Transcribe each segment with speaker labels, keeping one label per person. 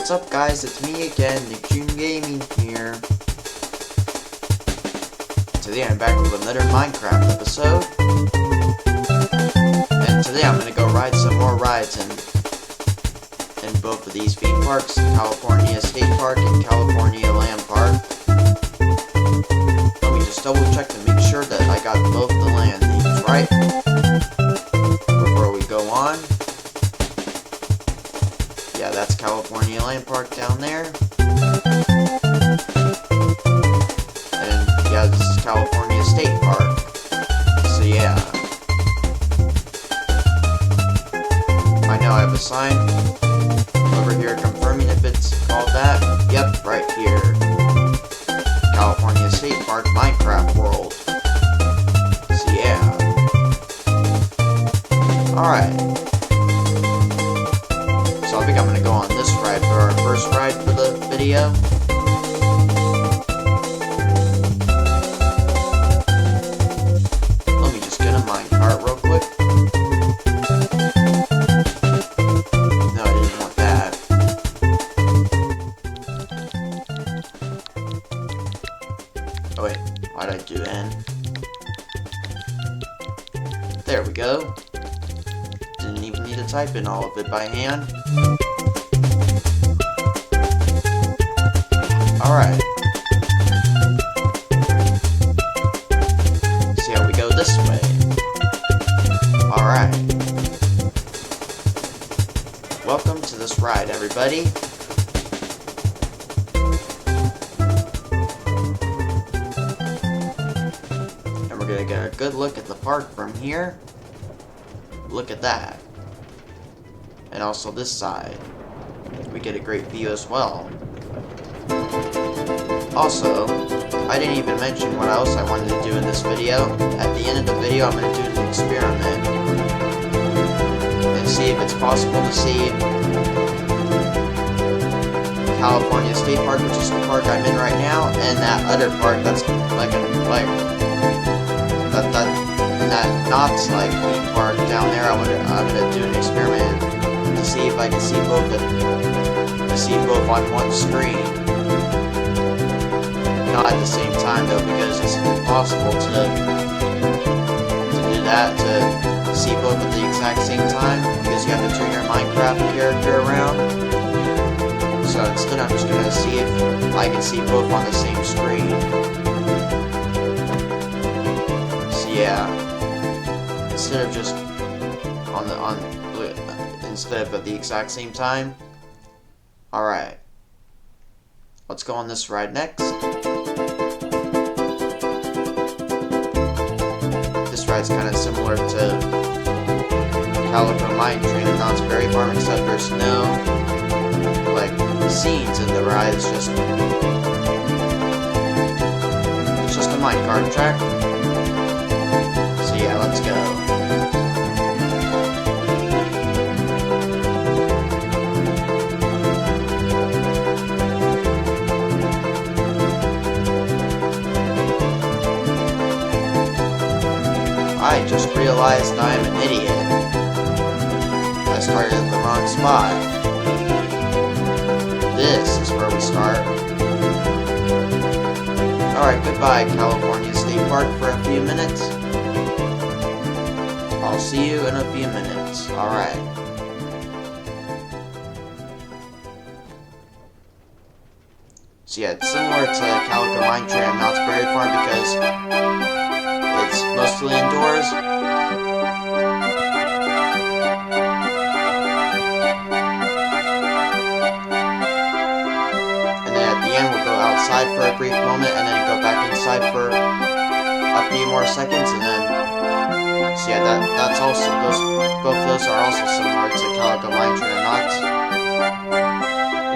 Speaker 1: What's up guys, it's me again, Nick June Gaming here. Today I'm back with another Minecraft episode. And today I'm gonna go ride some more rides in both of these theme parks, California State Park and California Land Park. Let me just double check to make sure that I got both the land names right before we go on. Yeah, that's California Land Park down there. And yeah, this is California State Park. So yeah. I know I have a sign over here confirming if it's called that. Yep, right here. California State Park Minecraft World. So yeah. Alright. So I think I'm gonna go on this ride for our first ride for the video. Let me just get a minecart real quick. No, I didn't want that. Oh wait, why'd I do N? There we go. Didn't even need to type in all of it by hand. Alright. See how we go this way. Alright. Welcome to this ride, everybody. And we're gonna get a good look at the park from here. Look at that. And also this side. We get a great view as well. Also, I didn't even mention what else I wanted to do in this video. At the end of the video, I'm going to do an experiment. And see if it's possible to see California State Park, which is the park I'm in right now, and that other park that's like that Knott's like theme park down there. I'm gonna do an experiment to see if I can see both on one screen. Not at the same time though, because it's impossible to do that, to see both at the exact same time, because you have to turn your Minecraft character around. So instead I'm just gonna see if I can see both on the same screen. So yeah. Instead of just instead of at the exact same time. Alright. Let's go on this ride next. This ride's kind of similar to Calico Mine Train and Knott's Berry Farm, except there's no like scenes in the ride. It's just a minecart track. So yeah, let's go. I just realized I'm an idiot. I started at the wrong spot. This is where we start. Alright, goodbye California State Park for a few minutes. I'll see you in a few minutes. Alright. So yeah, it's similar to Calico Mine Train and Knott's Berry Farm because it's mostly indoors. And then at the end we'll go outside for a brief moment and then go back inside for a few more seconds, and then so yeah, that's also both those are also similar to Calico Mine Train and Knott's,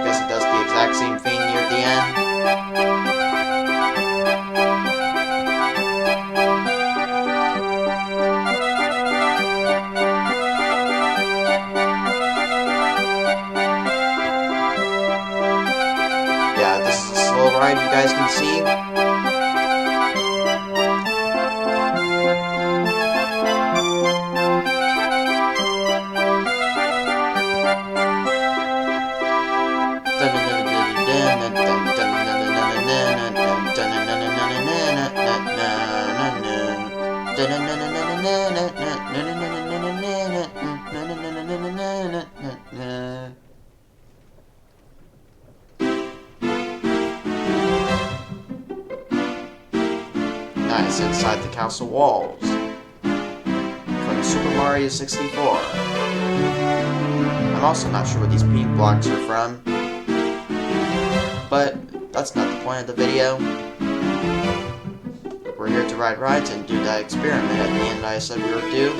Speaker 1: because it does the exact same thing near the end. Ride, you guys can see. Nice, inside the castle walls. From Super Mario 64. I'm also not sure what these pink blocks are from, but that's not the point of the video. We're here to ride rides and do that experiment at the end I said we would do.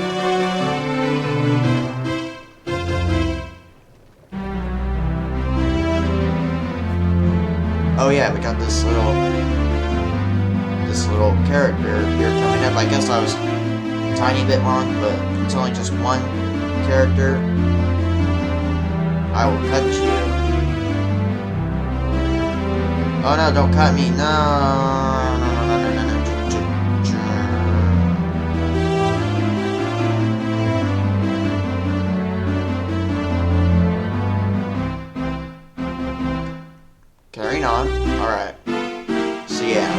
Speaker 1: Oh yeah, we got this little character here coming up. I guess I was a tiny bit wrong, but it's only just one character. I will cut you. Oh no, don't cut me. No. Carrying on. Alright. So yeah.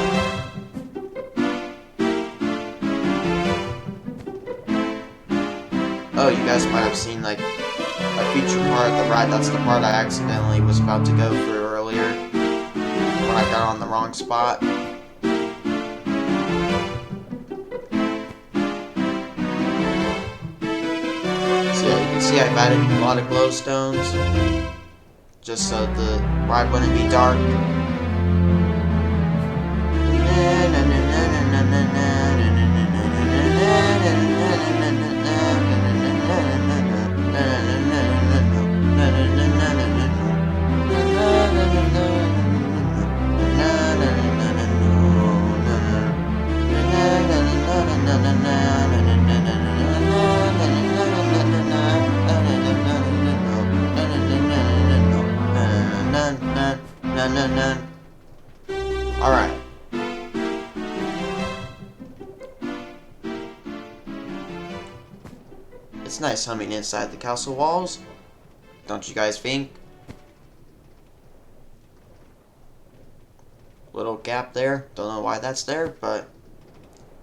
Speaker 1: Oh, you guys might have seen like a feature part of the ride. That's the part I accidentally was about to go through earlier when I got on the wrong spot. So yeah, you can see I've added a lot of glowstones just so the ride wouldn't be dark. Alright. It's nice humming inside the castle walls, don't you guys think? Little gap there, don't know why that's there, but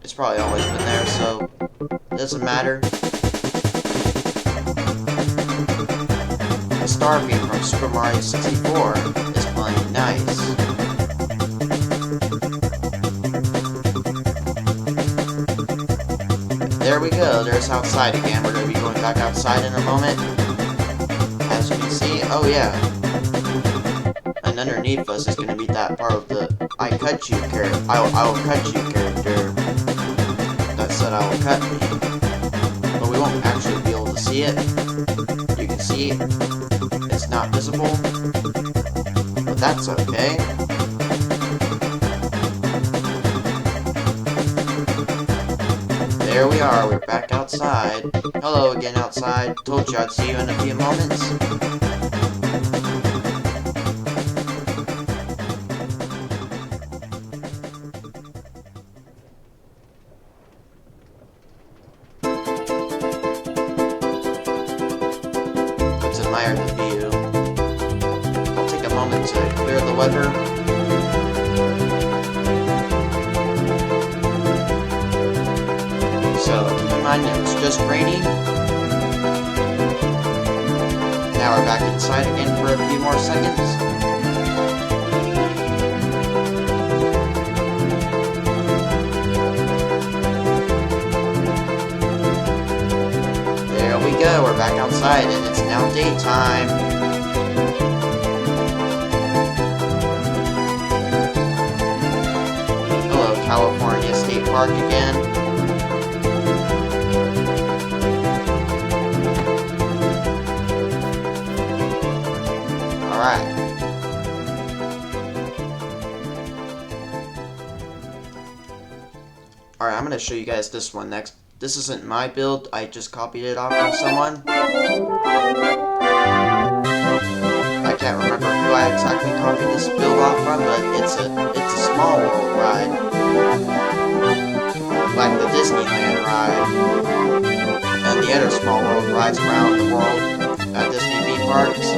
Speaker 1: it's probably always been there, so it doesn't matter. The star beam from Super Mario 64 is playing nice. There we go, there's outside again. We're going to be going back outside in a moment. As you can see, oh yeah. And underneath us is going to be that part of the I cut you character. I will cut you character. That said I will cut me. But we won't actually be able to see it. You can see it's not visible. But that's okay. There we are, we're back outside. Hello again outside. Told you I'd see you in a few moments. Let's admire the view. I'll take a moment to clear the weather. So, keep in mind it's just raining. Now we're back inside again for a few more seconds. There we go, we're back outside and it's now daytime. Hello, California State Park again. Alright. Alright, I'm gonna show you guys this one next. This isn't my build, I just copied it off from someone. I can't remember who I exactly copied this build off from, but it's a small world ride. Like the Disneyland ride. And the other small world rides around the world at Disney theme parks.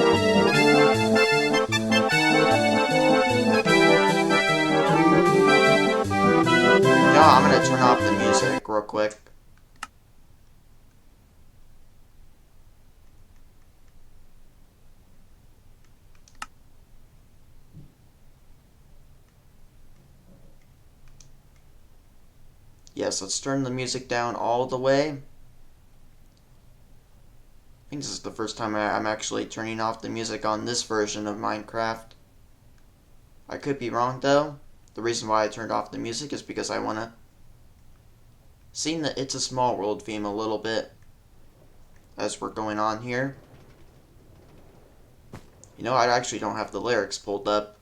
Speaker 1: know, I'm gonna turn off the music real quick. Yes, let's turn the music down all the way. I think this is the first time I'm actually turning off the music on this version of Minecraft. I could be wrong though. The reason why I turned off the music is because I want to sing the It's a Small World theme a little bit as we're going on here. You know, I actually don't have the lyrics pulled up.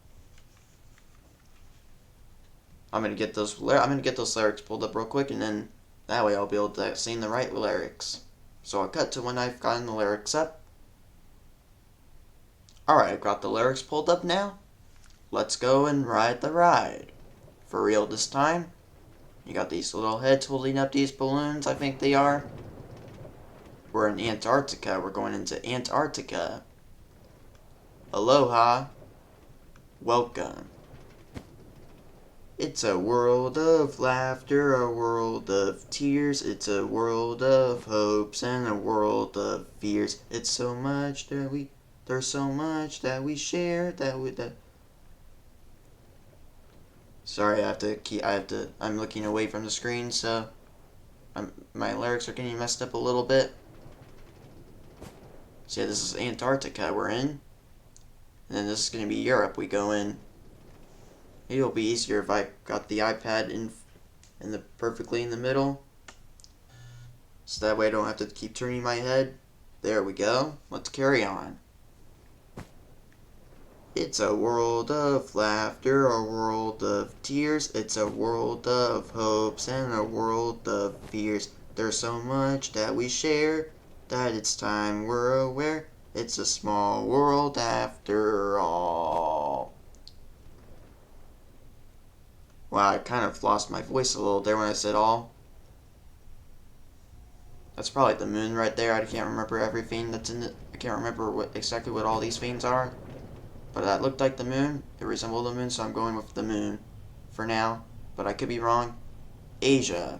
Speaker 1: I'm gonna get those lyrics pulled up real quick, and then that way I'll be able to sing the right lyrics. So I'll cut to when I've gotten the lyrics up. Alright, I've got the lyrics pulled up now. Let's go and ride the ride. For real this time. You got these little heads holding up these balloons, I think they are. We're in Antarctica. We're going into Antarctica. Aloha. Welcome. It's a world of laughter, a world of tears. It's a world of hopes and a world of fears. It's so much that there's so much that we share Sorry, I'm looking away from the screen, so my lyrics are getting messed up a little bit. So yeah, this is Antarctica we're in. And then this is going to be Europe we go in. Maybe it'll be easier if I got the iPad perfectly in the middle. So that way I don't have to keep turning my head. There we go. Let's carry on. It's a world of laughter, a world of tears. It's a world of hopes and a world of fears. There's so much that we share that it's time we're aware. It's a small world after all. Wow, I kind of lost my voice a little there when I said all. That's probably the moon right there. I can't remember everything that's in it. I can't remember exactly what all these themes are. But that looked like the moon. It resembled the moon, so I'm going with the moon for now. But I could be wrong. Asia.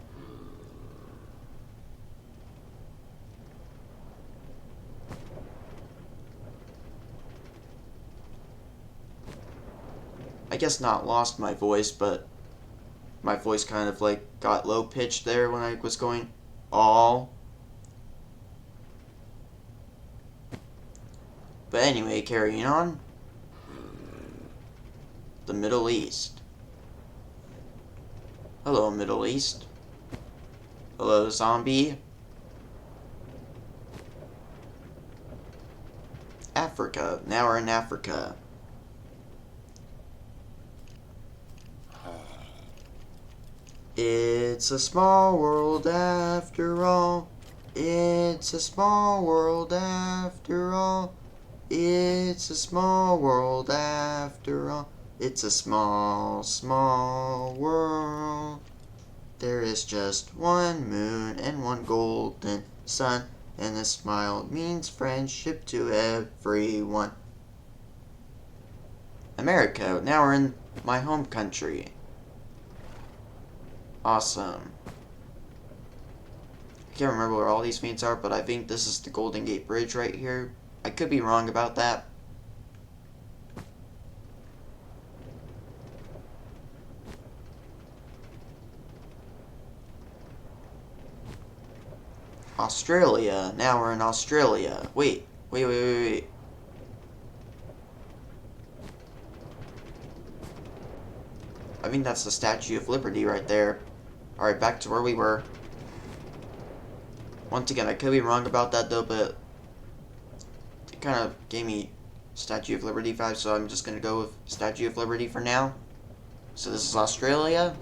Speaker 1: I guess not lost my voice, but my voice kind of like got low pitched there when I was going all. But anyway, carrying on. The Middle East. Hello, Middle East. Hello, zombie. Africa. Now we're in Africa. It's a small world after all. It's a small world after all. It's a small world after all. It's a small, small world. There is just one moon and one golden sun, and a smile means friendship to everyone. America. Now we're in my home country. Awesome. I can't remember where all these feats are, but I think this is the Golden Gate Bridge right here. I could be wrong about that. Australia. Now we're in Australia. Wait. I think that's the Statue of Liberty right there. Alright, back to where we were. Once again, I could be wrong about that though, but it kind of gave me Statue of Liberty vibes, so I'm just going to go with Statue of Liberty for now. So this is Australia.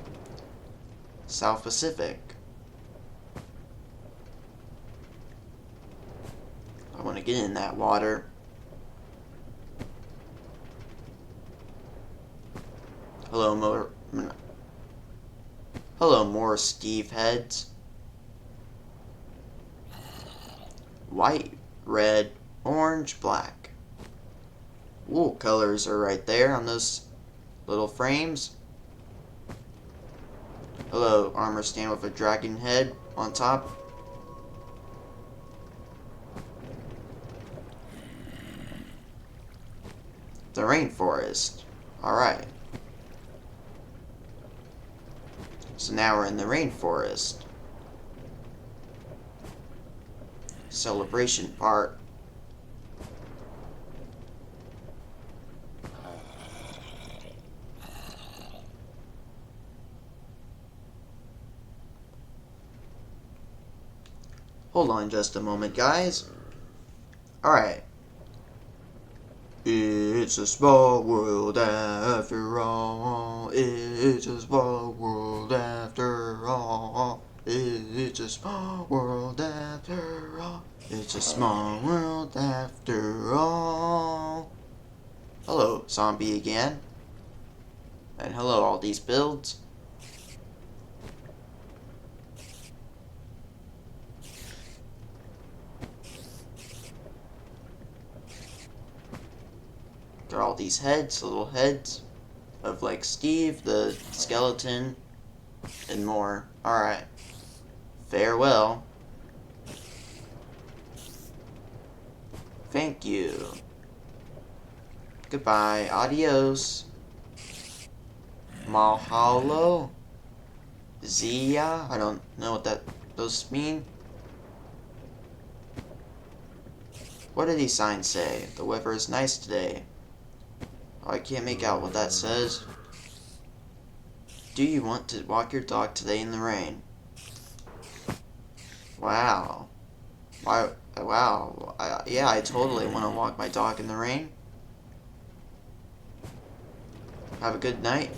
Speaker 1: South Pacific. I want to get in that water. Hello, more Steve heads. White, red, orange, black. Wool colors are right there on those little frames. Hello, armor stand with a dragon head on top. The rainforest. Alright. So now we're in the rainforest. Celebration part. Hold on just a moment, guys. Alright. It's a small world after all. It's a small world after all. It's a small world after all. It's a small world after all. Hello, zombie again. And hello, all these builds. Got all these heads, little heads of like Steve, the skeleton, and more. Alright. Farewell. Thank you. Goodbye. Adios. Mahalo. Zia. I don't know what those mean. What do these signs say? The weather is nice today. Oh, I can't make out what that says. Do you want to walk your dog today in the rain? Wow. Why? Wow. Yeah, I totally want to walk my dog in the rain. Have a good night.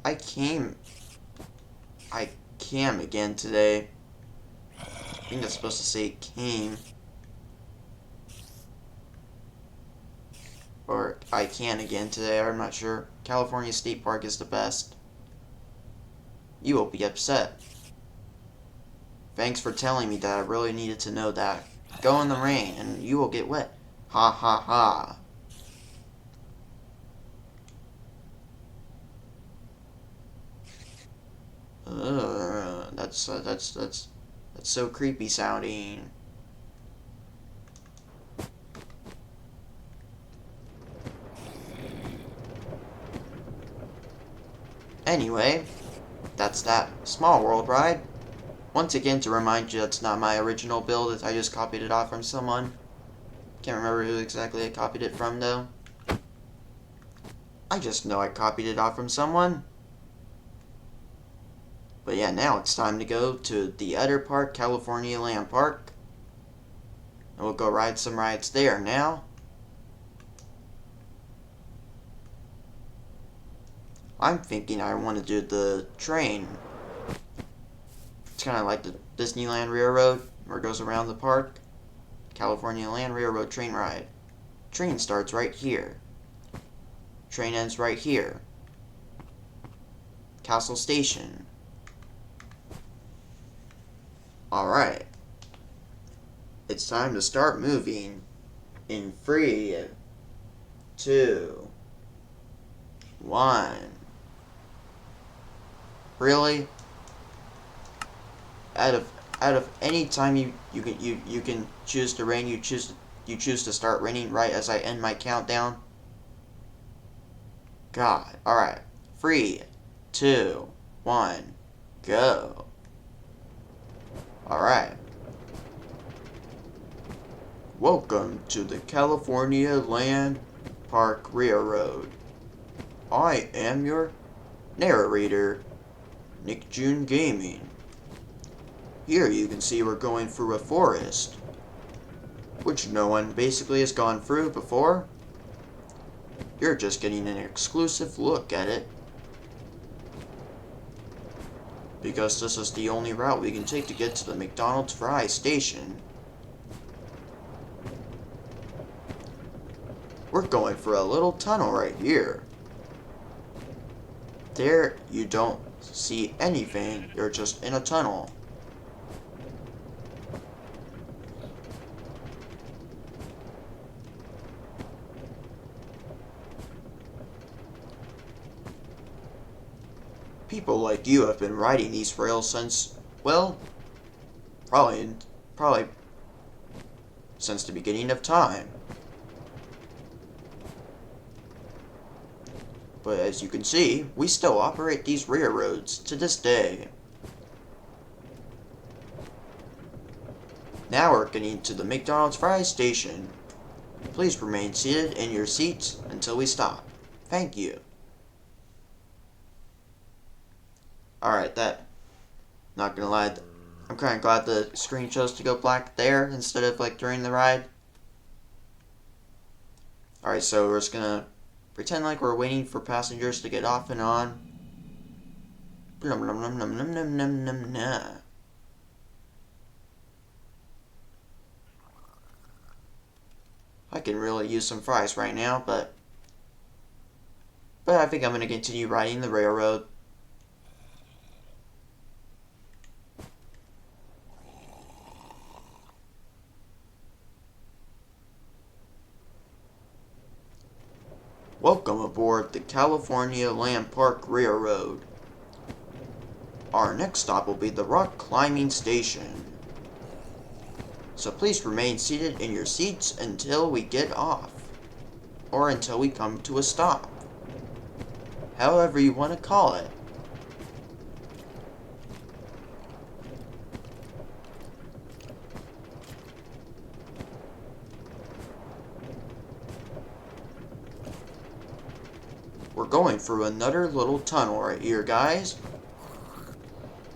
Speaker 1: I came again today. I think that's supposed to say came. Or I can again today, I'm not sure. California State Park is the best. You will be upset. Thanks for telling me that. I really needed to know that. Go in the rain and you will get wet. Ha ha ha. That's so creepy sounding. Anyway, that's that Small World ride. Once again, to remind you, that's not my original build. I just copied it off from someone. Can't remember who exactly I copied it from, though. I just know I copied it off from someone. But yeah, now it's time to go to the other park, California Land Park. And we'll go ride some rides there now. I'm thinking I want to do the train. It's kind of like the Disneyland Railroad, where it goes around the park. California Land Railroad train ride. Train starts right here. Train ends right here. Castle Station. Alright. It's time to start moving. In 3, 2, 1. Really? Out of any time you can choose to rain, you choose to start raining right as I end my countdown. God. Alright. 3, 2, 1, go. Alright. Welcome to the California Land Park Railroad. I am your narrator, Nick June Gaming. Here you can see we're going through a forest, which no one basically has gone through before. You're just getting an exclusive look at it, because this is the only route we can take to get to the McDonald's Fry station. We're going for a little tunnel right here. There you don't see anything, you're just in a tunnel. People like you have been riding these rails since, well, probably since the beginning of time. But as you can see, we still operate these railroads to this day. Now we're getting to the McDonald's Fry Station. Please remain seated in your seats until we stop. Thank you. Alright, not gonna lie, I'm kinda glad the screen chose to go black there instead of like during the ride. Alright, so we're just gonna pretend like we're waiting for passengers to get off and on. Blum, blum, blum, blum, blum, blum, blum, blum, blum. I can really use some fries right now, but I think I'm gonna continue riding the railroad. Welcome aboard the California Land Park Railroad. Our next stop will be the Rock Climbing Station. So please remain seated in your seats until we get off, or until we come to a stop. However you want to call it. We're going through another little tunnel right here, guys.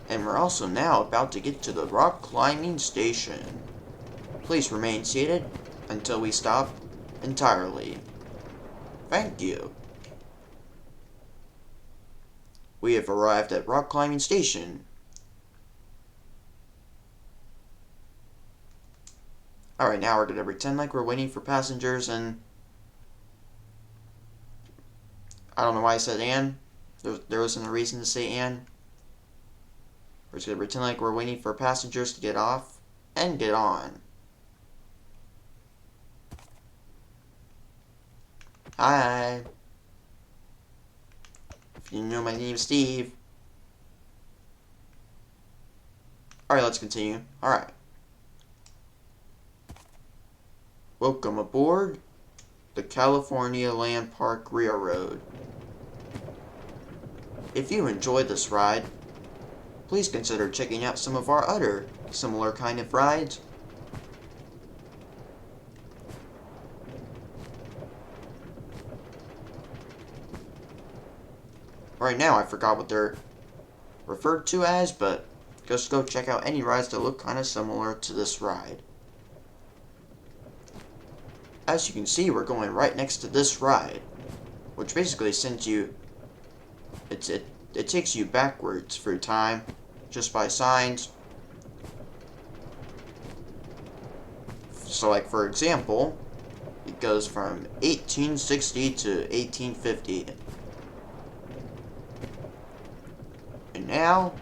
Speaker 1: And we're also now about to get to the Rock Climbing Station. Please remain seated until we stop entirely. Thank you. We have arrived at Rock Climbing Station. Alright, now we're going to pretend like we're waiting for passengers and... I don't know why I said and. There wasn't a reason to say and. We're just going to pretend like we're waiting for passengers to get off and get on. Hi. If you know, my name is Steve. Alright, let's continue. Alright. Welcome aboard the California Land Park Railroad. If you enjoyed this ride, please consider checking out some of our other similar kind of rides. Right now, I forgot what they're referred to as, but just go check out any rides that look kind of similar to this ride. As you can see, we're going right next to this ride, which basically sends you, it takes you backwards through time, just by signs. So like, for example, it goes from 1860 to 1850. And now,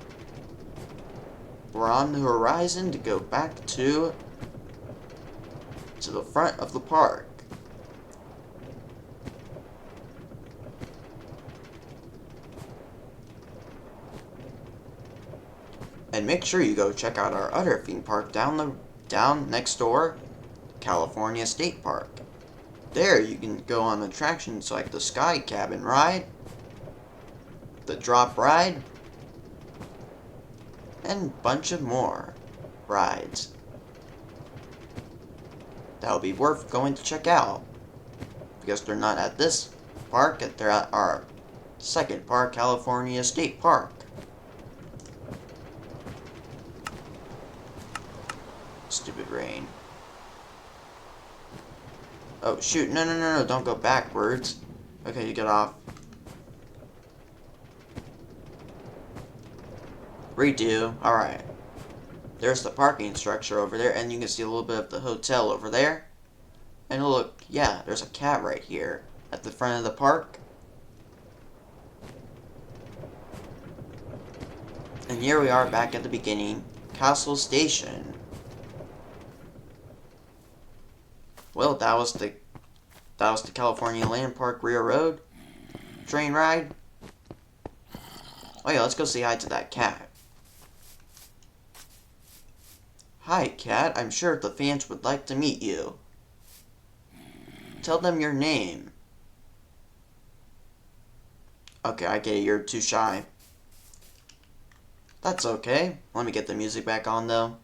Speaker 1: we're on the horizon to go back to the front of the park. And make sure you go check out our other theme park down next door, California State Park. There you can go on attractions like the Sky Cabin ride, the Drop ride, and a bunch of more rides that'll be worth going to check out, because they're not at this park, they're at our second park, California State Park. Stupid rain. Oh shoot, no, don't go backwards. Okay, you get off. Redo, alright. There's the parking structure over there, and you can see a little bit of the hotel over there. And look, yeah, there's a cat right here at the front of the park. And here we are back at the beginning, Castle Station. Well, that was the California Land Park Railroad train ride. Oh yeah, let's go say hi to that cat. Hi, cat. I'm sure the fans would like to meet you. Tell them your name. Okay, I get it. You're too shy. That's okay. Let me get the music back on, though.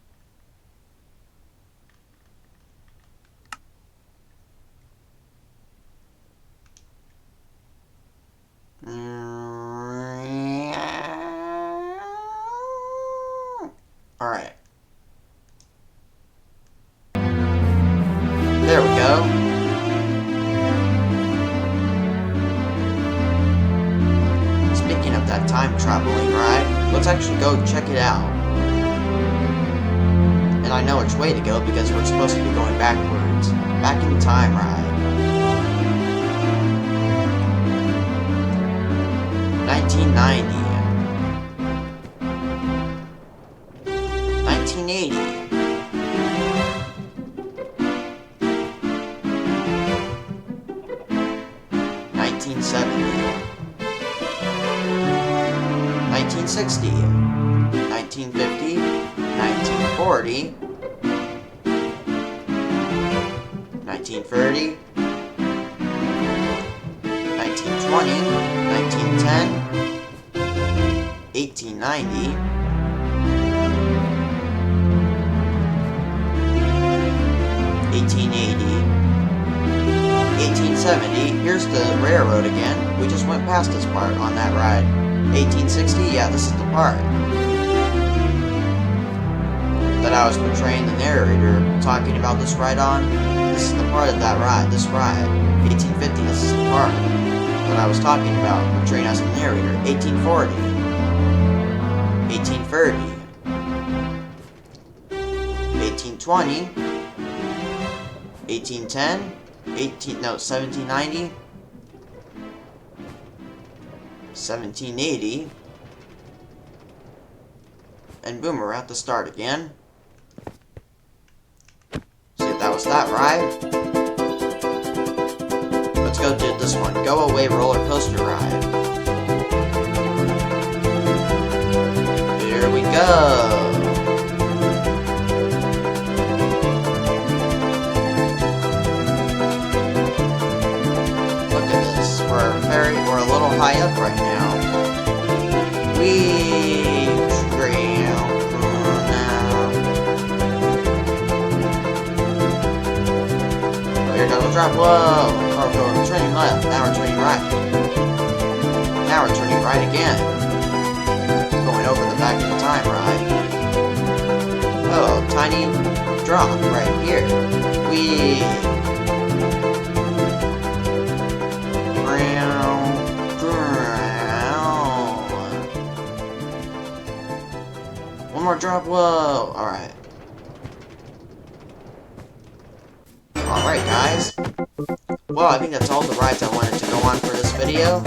Speaker 1: Alright. There we go. Speaking of that time traveling ride, let's actually go check it out. And I know which way to go because we're supposed to be going backwards. Back in time ride. 1990. 1980. 1970, 1960, 1950, 1940, 1930, 1920, 1910, 1890, 1880, 1870, here's the railroad again. We just went past this part on that ride. 1860, yeah, this is the part that I was portraying the narrator talking about this ride on. This is the part of that ride, this ride. 1850, this is the part that I was talking about portraying as the narrator. 1840, 1830, 1820, 1810, 1790, 1780, and boom, we're at the start again. See if that was that ride. Let's go do this one. Go Away roller coaster ride. Here we go. We're a little high up right now. We trail now. Oh, here goes the drop. Whoa! Oh, we're turning left. Now we're turning right. Now we're turning right again. Going over the back of the time ride. Oh, tiny drop right here. Whee! One more drop, whoa! Alright. Alright, guys. Well, I think that's all the rides I wanted to go on for this video.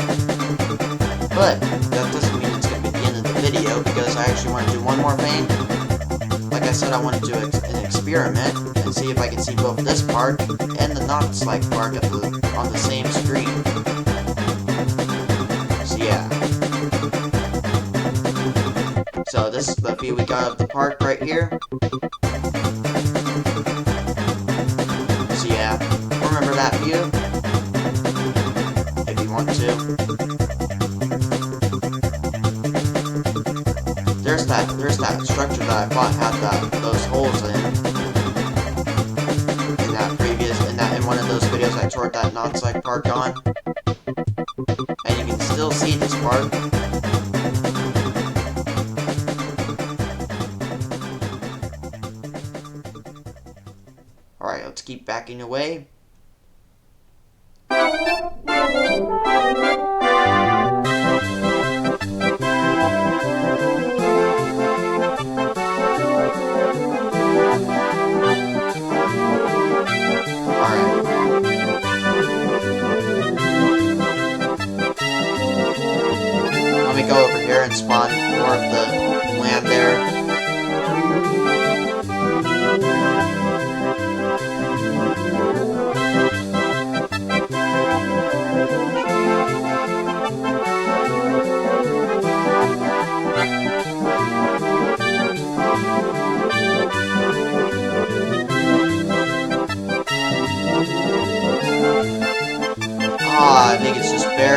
Speaker 1: But, that doesn't mean it's going to be the end of the video, because I actually want to do one more thing. Like I said, I want to do an experiment, and see if I can see both this part, and the Knox-like part on the same screen. So, yeah. So this is the view we got of the park right here. So yeah, remember that view? If you want to. There's that structure that I thought had those holes in one of those videos I toured that Knox-like park on. And you can still see this part. Alright, let's keep backing away. Let me go over here and spawn more of the land there.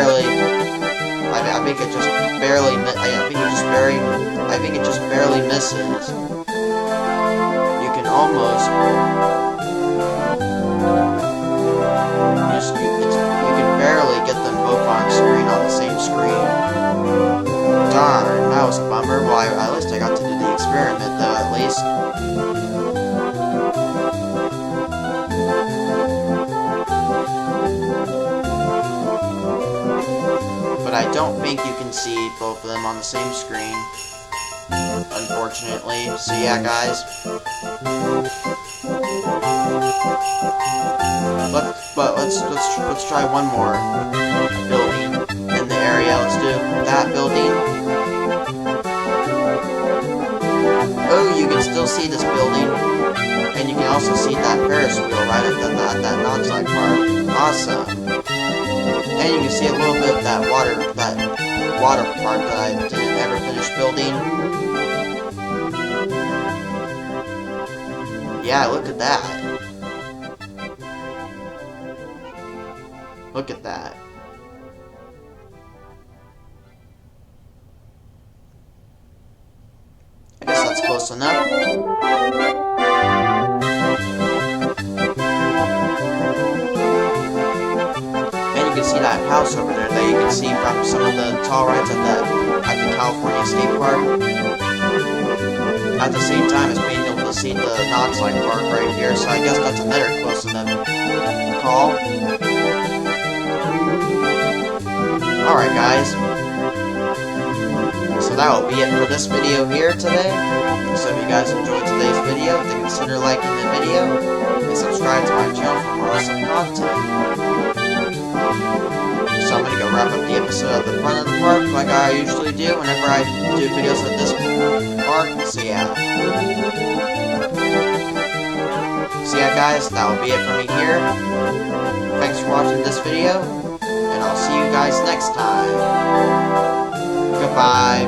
Speaker 1: barely. I think it just barely. I think it just barely misses. You can almost. You can barely get them both on the same screen. Darn, that was a bummer. Well, at least I got to do the experiment, though. At least. But I don't think you can see both of them on the same screen, unfortunately. So yeah, guys. But let's try one more building in the area. Let's do that building. Oh, you can still see this building, and you can also see that Ferris wheel right at that Knottslide Park. Awesome. And you can see a little bit of that water park that I didn't ever finish building. Yeah, look at that. Look at that. I guess that's close enough. You can see that house over there that you can see from some of the tall rides at the California Skate Park. At the same time as being able to see the Knottslide Park right here, so I guess that's another close enough call. Alright guys, so that will be it for this video here today. So if you guys enjoyed today's video, then consider liking the video and subscribe to my channel for more awesome content. So I'm going to go wrap up the episode of the front of the park like I usually do whenever I do videos at this park. So yeah. So yeah guys, that will be it for me here. Thanks for watching this video, and I'll see you guys next time. Goodbye.